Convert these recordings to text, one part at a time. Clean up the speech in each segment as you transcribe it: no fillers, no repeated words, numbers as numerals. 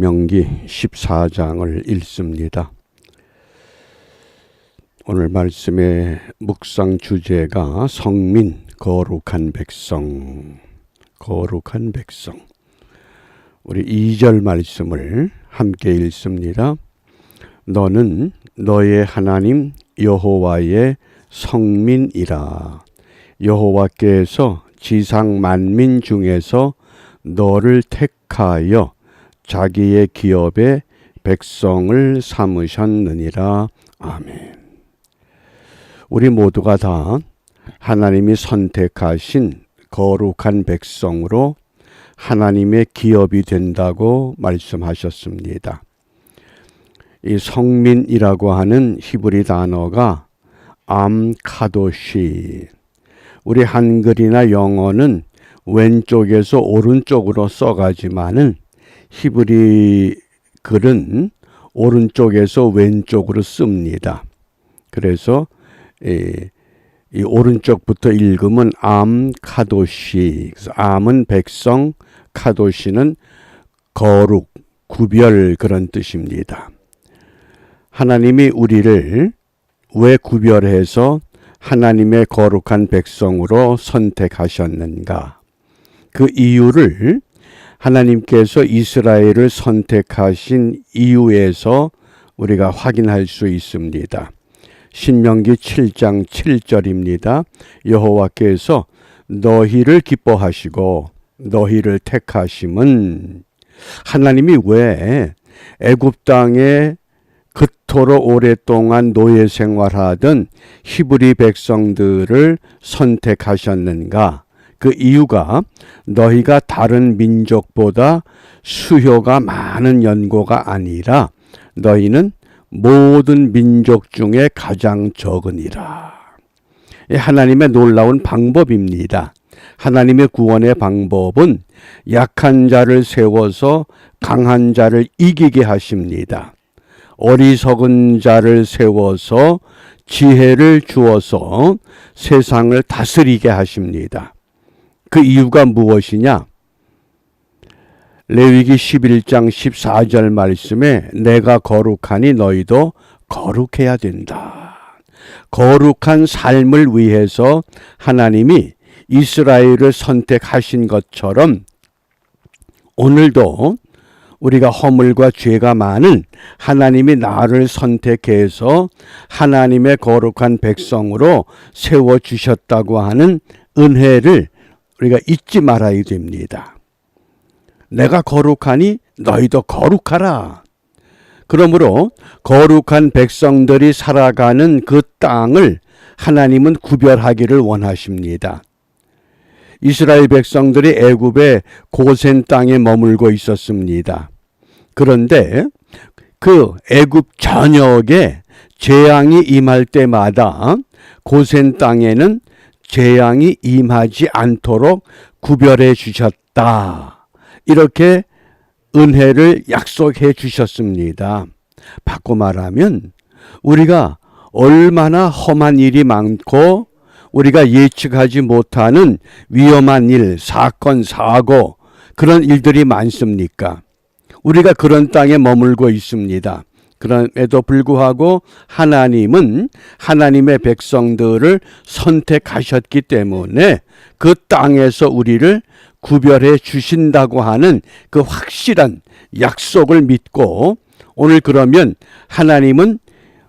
신명기 14장을 읽습니다. 오늘 말씀의 묵상 주제가 성민, 거룩한 백성, 거룩한 백성. 우리 2절 말씀을 함께 읽습니다. 너는 너의 하나님 여호와의 성민이라. 여호와께서 지상 만민 중에서 너를 택하여 자기의 기업의 백성을 삼으셨느니라. 아멘. 우리 모두가 다 하나님이 선택하신 거룩한 백성으로 하나님의 기업이 된다고 말씀하셨습니다. 이 성민이라고 하는 히브리 단어가 암카도시. 우리 한글이나 영어는 왼쪽에서 오른쪽으로 써가지만은 히브리 글은 오른쪽에서 왼쪽으로 씁니다. 그래서 이 오른쪽부터 읽으면 암카도시. 그래서 암은 백성, 카도시는 거룩, 구별, 그런 뜻입니다. 하나님이 우리를 왜 구별해서 하나님의 거룩한 백성으로 선택하셨는가? 그 이유를 하나님께서 이스라엘을 선택하신 이유에서 우리가 확인할 수 있습니다. 신명기 7장 7절입니다. 여호와께서 너희를 기뻐하시고 너희를 택하심은, 하나님이 왜 애굽 땅에 그토록 오랫동안 노예 생활하던 히브리 백성들을 선택하셨는가? 그 이유가 너희가 다른 민족보다 수요가 많은 연고가 아니라 너희는 모든 민족 중에 가장 적으니라. 하나님의 놀라운 방법입니다. 하나님의 구원의 방법은 약한 자를 세워서 강한 자를 이기게 하십니다. 어리석은 자를 세워서 지혜를 주어서 세상을 다스리게 하십니다. 그 이유가 무엇이냐? 레위기 11장 14절 말씀에 내가 거룩하니 너희도 거룩해야 된다. 거룩한 삶을 위해서 하나님이 이스라엘을 선택하신 것처럼 오늘도 우리가 허물과 죄가 많은 하나님이 나를 선택해서 하나님의 거룩한 백성으로 세워주셨다고 하는 은혜를 우리가 잊지 말아야 됩니다. 내가 거룩하니 너희도 거룩하라. 그러므로 거룩한 백성들이 살아가는 그 땅을 하나님은 구별하기를 원하십니다. 이스라엘 백성들이 애굽의 고센 땅에 머물고 있었습니다. 그런데 그 애굽 전역에 재앙이 임할 때마다 고센 땅에는 재앙이 임하지 않도록 구별해 주셨다. 이렇게 은혜를 약속해 주셨습니다. 바꿔 말하면 우리가 얼마나 험한 일이 많고 우리가 예측하지 못하는 위험한 일, 사건, 사고, 그런 일들이 많습니까? 우리가 그런 땅에 머물고 있습니다. 그럼에도 불구하고 하나님은 하나님의 백성들을 선택하셨기 때문에 그 땅에서 우리를 구별해 주신다고 하는 그 확실한 약속을 믿고, 오늘 그러면 하나님은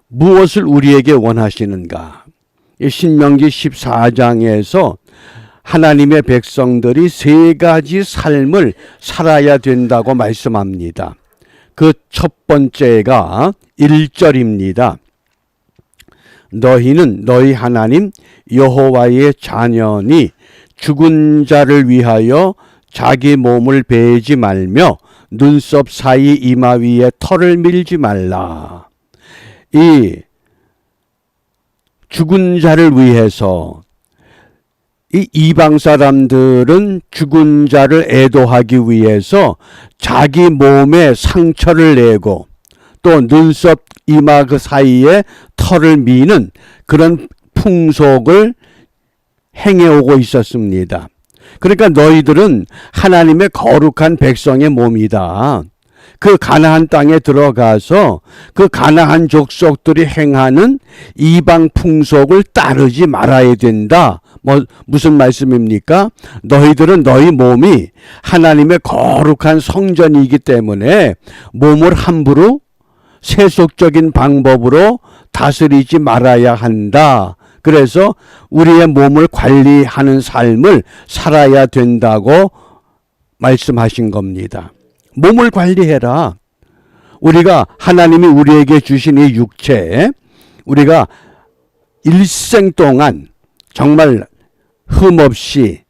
무엇을 우리에게 원하시는가? 신명기 14장에서 하나님의 백성들이 세 가지 삶을 살아야 된다고 말씀합니다. 그 첫 번째가 1절입니다. 너희는 너희 하나님 여호와의 자녀니 죽은 자를 위하여 자기 몸을 베지 말며 눈썹 사이 이마 위에 털을 밀지 말라. 이 죽은 자를 위해서, 이 이방 사람들은 죽은 자를 애도하기 위해서 자기 몸에 상처를 내고 또 눈썹 이마 그 사이에 털을 미는 그런 풍속을 행해오고 있었습니다. 그러니까 너희들은 하나님의 거룩한 백성의 몸이다. 그 가나안 땅에 들어가서 그 가나안 족속들이 행하는 이방 풍속을 따르지 말아야 된다. 무슨 말씀입니까? 너희들은 너희 몸이 하나님의 거룩한 성전이기 때문에 몸을 함부로 세속적인 방법으로 다스리지 말아야 한다. 그래서 우리의 몸을 관리하는 삶을 살아야 된다고 말씀하신 겁니다. 몸을 관리해라. 우리가 하나님이 우리에게 주신 이 육체, 우리가 일생 동안 정말 흠없이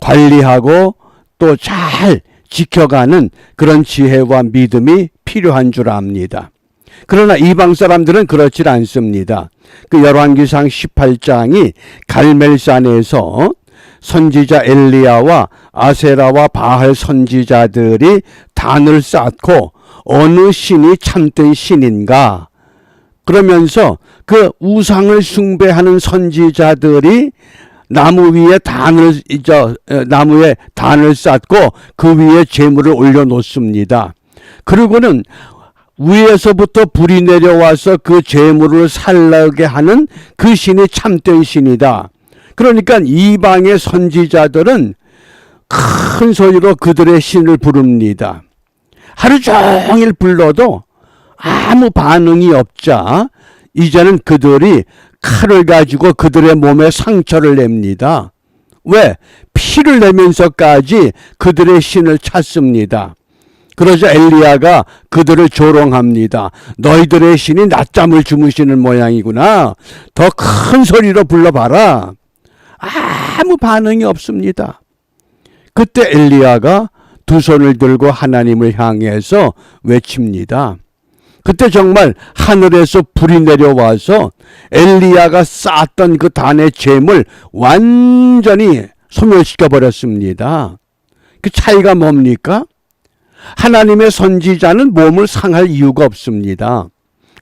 관리하고 또 잘 지켜가는 그런 지혜와 믿음이 필요한 줄 압니다. 그러나 이방 사람들은 그렇지 않습니다. 그 열왕기상 18장이 갈멜산에서 선지자 엘리야와 아세라와 바알 선지자들이 단을 쌓고 어느 신이 참된 신인가? 그러면서 그 우상을 숭배하는 선지자들이 나무에 단을 쌓고 그 위에 제물을 올려놓습니다. 그리고는 위에서부터 불이 내려와서 그 제물을 살라게 하는 그 신이 참된 신이다. 그러니까 이방의 선지자들은 큰 소리로 그들의 신을 부릅니다. 하루 종일 불러도 아무 반응이 없자 이제는 그들이 칼을 가지고 그들의 몸에 상처를 냅니다. 왜? 피를 내면서까지 그들의 신을 찾습니다. 그러자 엘리야가 그들을 조롱합니다. 너희들의 신이 낮잠을 주무시는 모양이구나. 더 큰 소리로 불러봐라. 아무 반응이 없습니다. 그때 엘리야가 두 손을 들고 하나님을 향해서 외칩니다. 그때 정말 하늘에서 불이 내려와서 엘리야가 쌓았던 그 단의 잼을 완전히 소멸시켜 버렸습니다. 그 차이가 뭡니까? 하나님의 선지자는 몸을 상할 이유가 없습니다.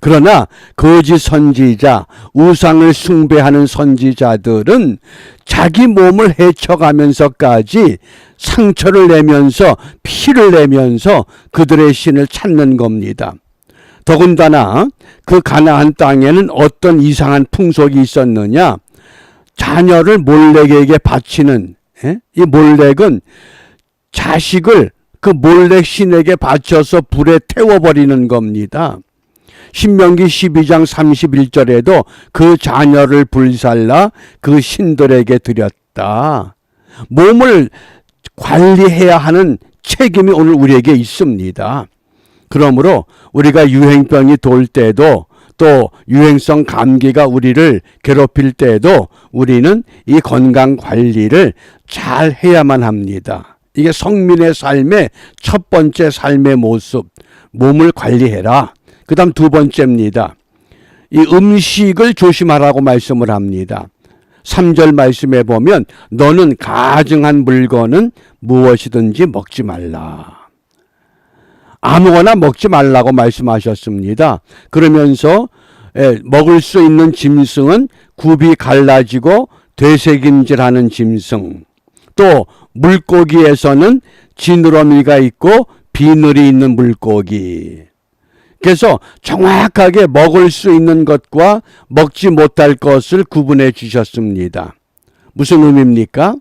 그러나 거짓 선지자, 우상을 숭배하는 선지자들은 자기 몸을 해쳐가면서까지 상처를 내면서 피를 내면서 그들의 신을 찾는 겁니다. 더군다나 그 가나안 땅에는 어떤 이상한 풍속이 있었느냐? 자녀를 몰렉에게 바치는, 이 몰렉은 자식을 그 몰렉 신에게 바쳐서 불에 태워버리는 겁니다. 신명기 12장 31절에도 그 자녀를 불살라 그 신들에게 드렸다. 몸을 관리해야 하는 책임이 오늘 우리에게 있습니다. 그러므로 우리가 유행병이 돌 때도 또 유행성 감기가 우리를 괴롭힐 때도 우리는 이 건강 관리를 잘 해야만 합니다. 이게 성민의 삶의 첫 번째 삶의 모습, 몸을 관리해라. 그 다음 두 번째입니다. 이 음식을 조심하라고 말씀을 합니다. 3절 말씀에 보면 너는 가증한 물건은 무엇이든지 먹지 말라. 아무거나 먹지 말라고 말씀하셨습니다. 그러면서 먹을 수 있는 짐승은 굽이 갈라지고 되새김질하는 짐승, 또 물고기에서는 지느러미가 있고 비늘이 있는 물고기. 그래서 정확하게 먹을 수 있는 것과 먹지 못할 것을 구분해 주셨습니다. 무슨 의미입니까?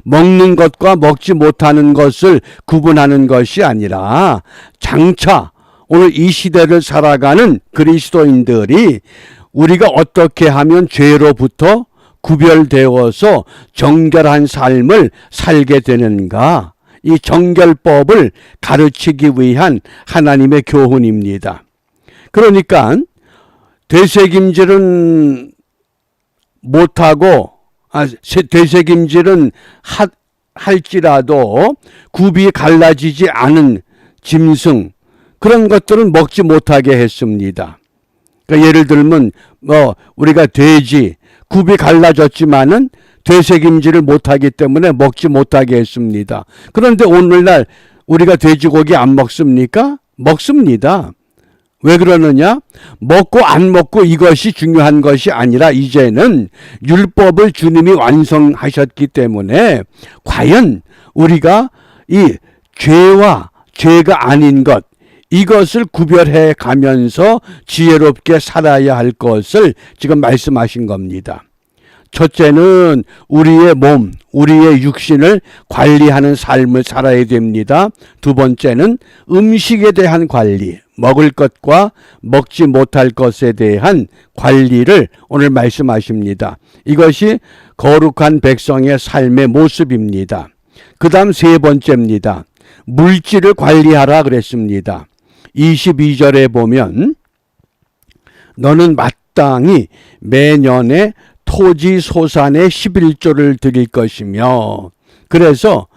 먹는 것과 먹지 못하는 것을 구분하는 것이 아니라 장차 오늘 이 시대를 살아가는 그리스도인들이 우리가 어떻게 하면 죄로부터 구별되어서 정결한 삶을 살게 되는가, 이 정결법을 가르치기 위한 하나님의 교훈입니다. 그러니까 되새김질은 못하고 되새김질은 할지라도 굽이 갈라지지 않은 짐승, 그런 것들은 먹지 못하게 했습니다. 그러니까 예를 들면 우리가 돼지, 굽이 갈라졌지만은 되새김질을 못하기 때문에 먹지 못하게 했습니다. 그런데 오늘날 우리가 돼지고기 안 먹습니까? 먹습니다. 왜 그러느냐? 먹고 안 먹고 이것이 중요한 것이 아니라 이제는 율법을 주님이 완성하셨기 때문에 과연 우리가 이 죄와 죄가 아닌 것, 이것을 구별해 가면서 지혜롭게 살아야 할 것을 지금 말씀하신 겁니다. 첫째는 우리의 몸, 우리의 육신을 관리하는 삶을 살아야 됩니다. 두 번째는 음식에 대한 관리, 먹을 것과 먹지 못할 것에 대한 관리를 오늘 말씀하십니다. 이것이 거룩한 백성의 삶의 모습입니다. 그 다음 세 번째입니다. 물질을 관리하라 그랬습니다. 22절에 보면 너는 마땅히 매년에 토지 소산의 11조를 드릴 것이며, 그래서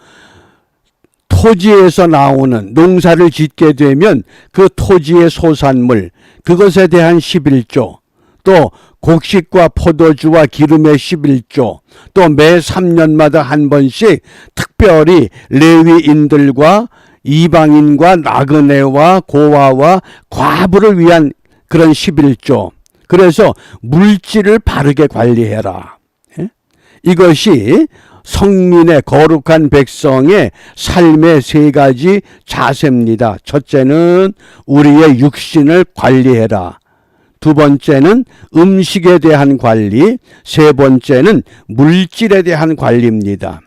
토지에서 나오는 농사를 짓게 되면 그 토지의 소산물, 그것에 대한 11조, 또 곡식과 포도주와 기름의 11조, 또 매 3년마다 한 번씩 특별히 레위인들과 이방인과 나그네와 고아와 과부를 위한 그런 11조, 그래서 물질을 바르게 관리해라. 이것이 성민의 거룩한 백성의 삶의 세 가지 자세입니다. 첫째는 우리의 육신을 관리해라. 두 번째는 음식에 대한 관리, 세 번째는 물질에 대한 관리입니다.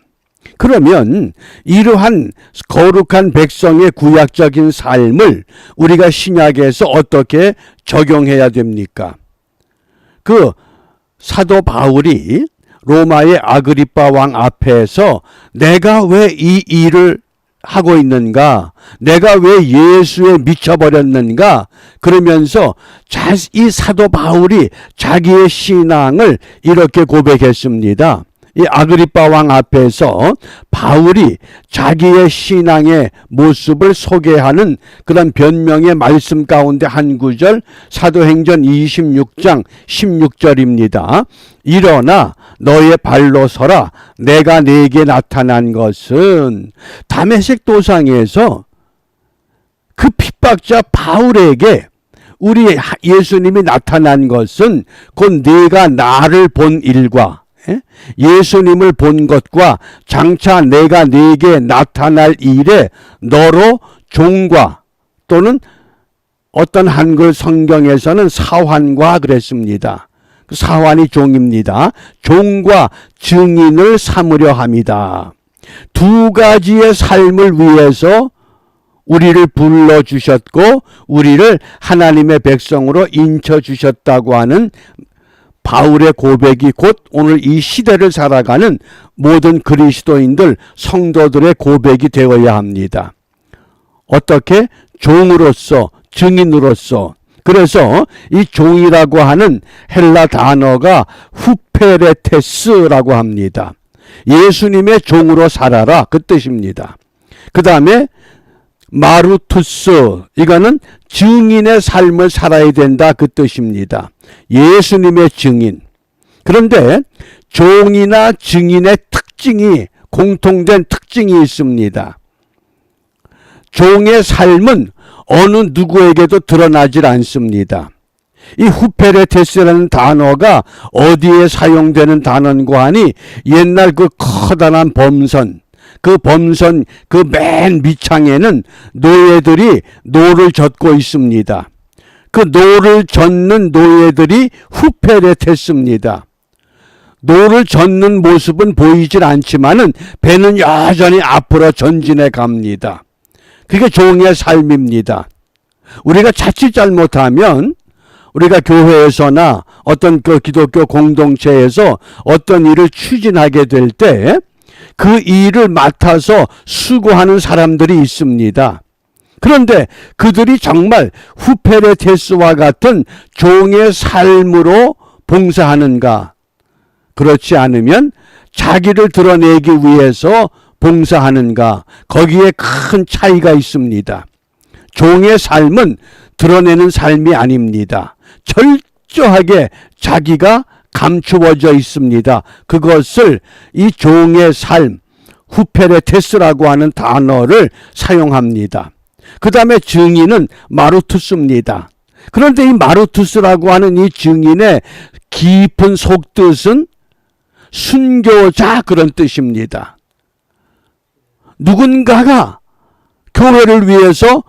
그러면 이러한 거룩한 백성의 구약적인 삶을 우리가 신약에서 어떻게 적용해야 됩니까? 그 사도 바울이 로마의 아그리빠 왕 앞에서 내가 왜 이 일을 하고 있는가? 내가 왜 예수에 미쳐버렸는가? 그러면서 이 사도 바울이 자기의 신앙을 이렇게 고백했습니다. 이 아그리빠 왕 앞에서 바울이 자기의 신앙의 모습을 소개하는 그런 변명의 말씀 가운데 한 구절, 사도행전 26장 16절입니다. 일어나 너의 발로 서라. 내가 네게 나타난 것은 다메섹 도상에서 그 핍박자 바울에게 우리 예수님이 나타난 것은 곧 네가 나를 본 일과 예수님을 본 것과 장차 내가 네게 나타날 일에 너로 종과, 또는 어떤 한글 성경에서는 사환과 그랬습니다. 사환이 종입니다. 종과 증인을 삼으려 함이다. 두 가지의 삶을 위해서 우리를 불러주셨고 우리를 하나님의 백성으로 인쳐주셨다고 하는 바울의 고백이 곧 오늘 이 시대를 살아가는 모든 그리스도인들, 성도들의 고백이 되어야 합니다. 어떻게? 종으로서, 증인으로서. 그래서 이 종이라고 하는 헬라 단어가 후페레테스라고 합니다. 예수님의 종으로 살아라, 그 뜻입니다. 그 다음에 마루투스, 이거는 증인의 삶을 살아야 된다, 그 뜻입니다. 예수님의 증인. 그런데 종이나 증인의 특징이, 공통된 특징이 있습니다. 종의 삶은 어느 누구에게도 드러나질 않습니다. 이 후페레테스라는 단어가 어디에 사용되는 단어인가 하니 옛날 그 커다란 범선, 그 범선 그 맨 밑창에는 노예들이 노를 젓고 있습니다. 그 노를 젓는 노예들이 후페레테스입니다. 노를 젓는 모습은 보이질 않지만은 배는 여전히 앞으로 전진해 갑니다. 그게 종의 삶입니다. 우리가 자칫 잘못하면 우리가 교회에서나 어떤 그 기독교 공동체에서 어떤 일을 추진하게 될 때 그 일을 맡아서 수고하는 사람들이 있습니다. 그런데 그들이 정말 후페레테스와 같은 종의 삶으로 봉사하는가? 그렇지 않으면 자기를 드러내기 위해서 봉사하는가? 거기에 큰 차이가 있습니다. 종의 삶은 드러내는 삶이 아닙니다. 철저하게 자기가 감추어져 있습니다. 그것을 이 종의 삶, 후페레테스라고 하는 단어를 사용합니다. 그 다음에 증인은 마루투스입니다. 그런데 이 마루투스라고 하는 이 증인의 깊은 속뜻은 순교자, 그런 뜻입니다. 누군가가 교회를 위해서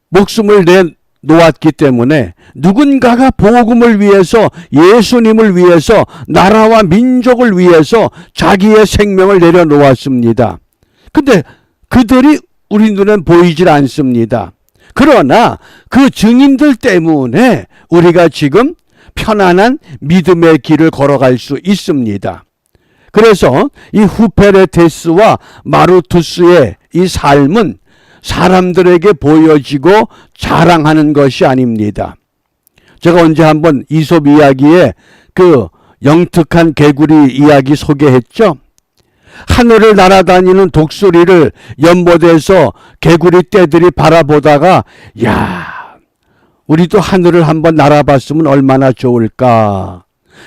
목숨을 내놓았기 때문에 누군가가 복음을 위해서, 예수님을 위해서, 나라와 민족을 위해서 자기의 생명을 내려놓았습니다. 근데 그들이 우리 눈엔 보이질 않습니다. 그러나 그 증인들 때문에 우리가 지금 편안한 믿음의 길을 걸어갈 수 있습니다. 그래서 이 후페레테스와 마루투스의 이 삶은 사람들에게 보여지고 자랑하는 것이 아닙니다. 제가 언제 한번 이솝 이야기에 그 영특한 개구리 이야기 소개했죠. 하늘을 날아다니는 독수리를 연못에서 개구리 떼들이 바라보다가 야, 우리도 하늘을 한번 날아봤으면 얼마나 좋을까.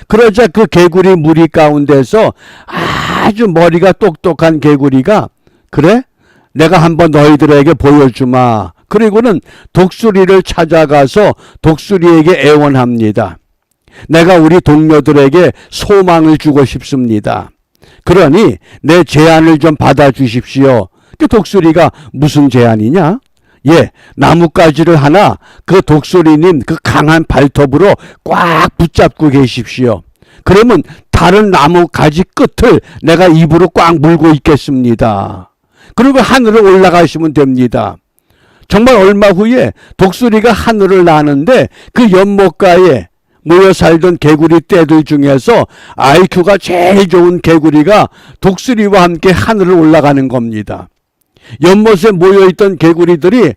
그러자 그 개구리 무리 가운데서 아주 머리가 똑똑한 개구리가 그래? 내가 한번 너희들에게 보여주마. 그리고는 독수리를 찾아가서 독수리에게 애원합니다. 내가 우리 동료들에게 소망을 주고 싶습니다. 그러니 내 제안을 좀 받아주십시오. 그 독수리가 무슨 제안이냐? 예, 나뭇가지를 하나 그 독수리님 그 강한 발톱으로 꽉 붙잡고 계십시오. 그러면 다른 나뭇가지 끝을 내가 입으로 꽉 물고 있겠습니다. 그리고 하늘을 올라가시면 됩니다. 정말 얼마 후에 독수리가 하늘을 나는데 그 연못가에 모여 살던 개구리 떼들 중에서 IQ가 제일 좋은 개구리가 독수리와 함께 하늘을 올라가는 겁니다. 연못에 모여있던 개구리들이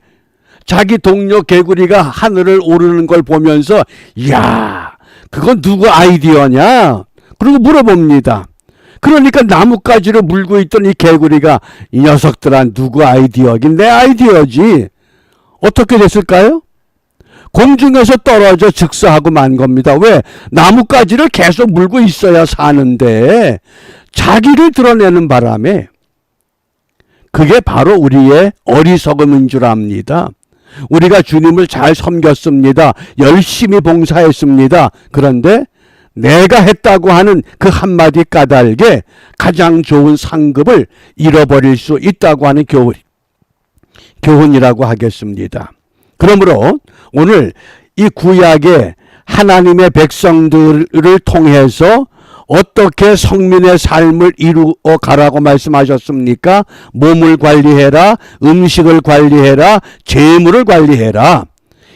자기 동료 개구리가 하늘을 오르는 걸 보면서 이야, 그건 누구 아이디어냐? 그리고 물어봅니다. 그러니까 나뭇가지를 물고 있던 이 개구리가 이 녀석들아 누구 아이디어긴 내 아이디어지. 어떻게 됐을까요? 공중에서 떨어져 즉사하고 만 겁니다. 왜? 나뭇가지를 계속 물고 있어야 사는데 자기를 드러내는 바람에 그게 바로 우리의 어리석음인 줄 압니다. 우리가 주님을 잘 섬겼습니다. 열심히 봉사했습니다. 그런데 내가 했다고 하는 그 한마디 까닭에 가장 좋은 상급을 잃어버릴 수 있다고 하는 교훈이라고 하겠습니다. 그러므로 오늘 이 구약의 하나님의 백성들을 통해서 어떻게 성민의 삶을 이루어 가라고 말씀하셨습니까? 몸을 관리해라, 음식을 관리해라, 재물을 관리해라.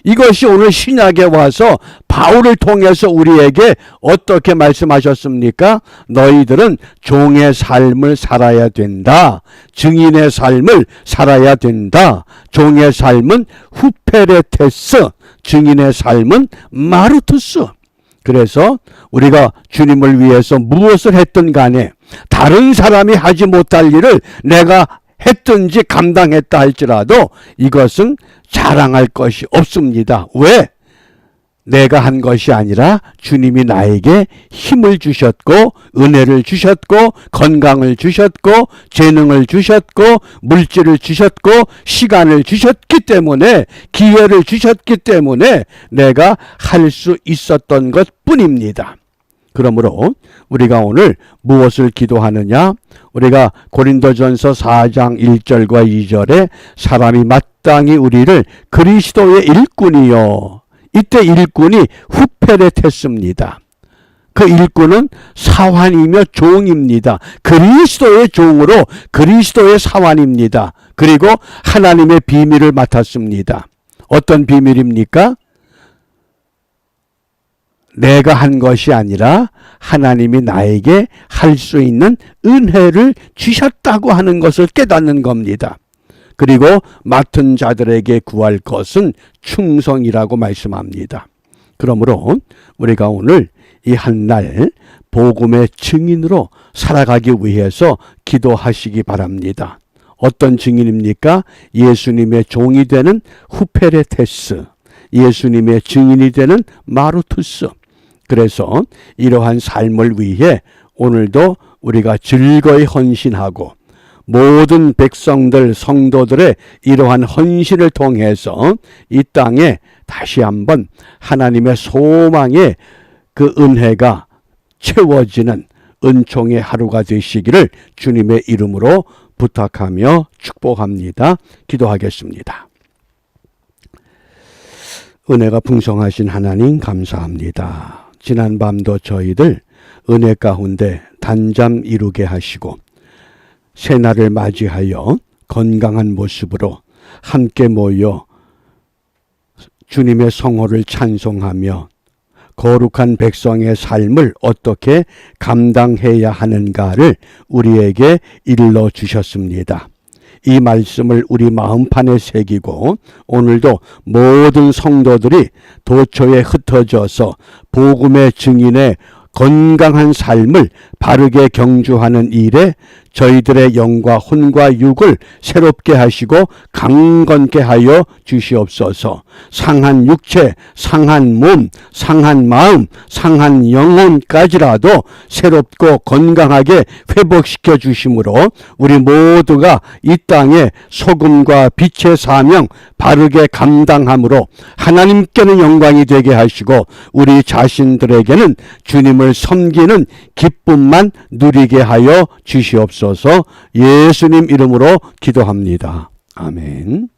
이것이 오늘 신약에 와서 바울을 통해서 우리에게 어떻게 말씀하셨습니까? 너희들은 종의 삶을 살아야 된다. 증인의 삶을 살아야 된다. 종의 삶은 후페레테스, 증인의 삶은 마르투스. 그래서 우리가 주님을 위해서 무엇을 했든 간에 다른 사람이 하지 못할 일을 내가 했든지 감당했다 할지라도 이것은 자랑할 것이 없습니다. 왜? 내가 한 것이 아니라 주님이 나에게 힘을 주셨고 은혜를 주셨고 건강을 주셨고 재능을 주셨고 물질을 주셨고 시간을 주셨기 때문에 기회를 주셨기 때문에 내가 할 수 있었던 것뿐입니다. 그러므로 우리가 오늘 무엇을 기도하느냐? 우리가 고린도전서 4장 1절과 2절에 사람이 마땅히 우리를 그리스도의 일꾼이요. 이때 일꾼이 후페레테스입니다. 그 일꾼은 사환이며 종입니다. 그리스도의 종으로 그리스도의 사환입니다. 그리고 하나님의 비밀을 맡았습니다. 어떤 비밀입니까? 내가 한 것이 아니라 하나님이 나에게 할 수 있는 은혜를 주셨다고 하는 것을 깨닫는 겁니다. 그리고 맡은 자들에게 구할 것은 충성이라고 말씀합니다. 그러므로 우리가 오늘 이 한날 복음의 증인으로 살아가기 위해서 기도하시기 바랍니다. 어떤 증인입니까? 예수님의 종이 되는 후페레테스, 예수님의 증인이 되는 마루투스. 그래서 이러한 삶을 위해 오늘도 우리가 즐거이 헌신하고 모든 백성들, 성도들의 이러한 헌신을 통해서 이 땅에 다시 한번 하나님의 소망의 그 은혜가 채워지는 은총의 하루가 되시기를 주님의 이름으로 부탁하며 축복합니다. 기도하겠습니다. 은혜가 풍성하신 하나님 감사합니다. 지난 밤도 저희들 은혜 가운데 단잠 이루게 하시고 새날을 맞이하여 건강한 모습으로 함께 모여 주님의 성호를 찬송하며 거룩한 백성의 삶을 어떻게 감당해야 하는가를 우리에게 일러주셨습니다. 이 말씀을 우리 마음판에 새기고 오늘도 모든 성도들이 도처에 흩어져서 복음의 증인의 건강한 삶을 바르게 경주하는 일에 저희들의 영과 혼과 육을 새롭게 하시고 강건케 하여 주시옵소서. 상한 육체, 상한 몸, 상한 마음, 상한 영혼까지라도 새롭고 건강하게 회복시켜 주심으로 우리 모두가 이 땅에 소금과 빛의 사명 바르게 감당함으로 하나님께는 영광이 되게 하시고 우리 자신들에게는 주님을 섬기는 기쁨만 누리게 하여 주시옵소서. 예수님 이름으로 기도합니다. 아멘.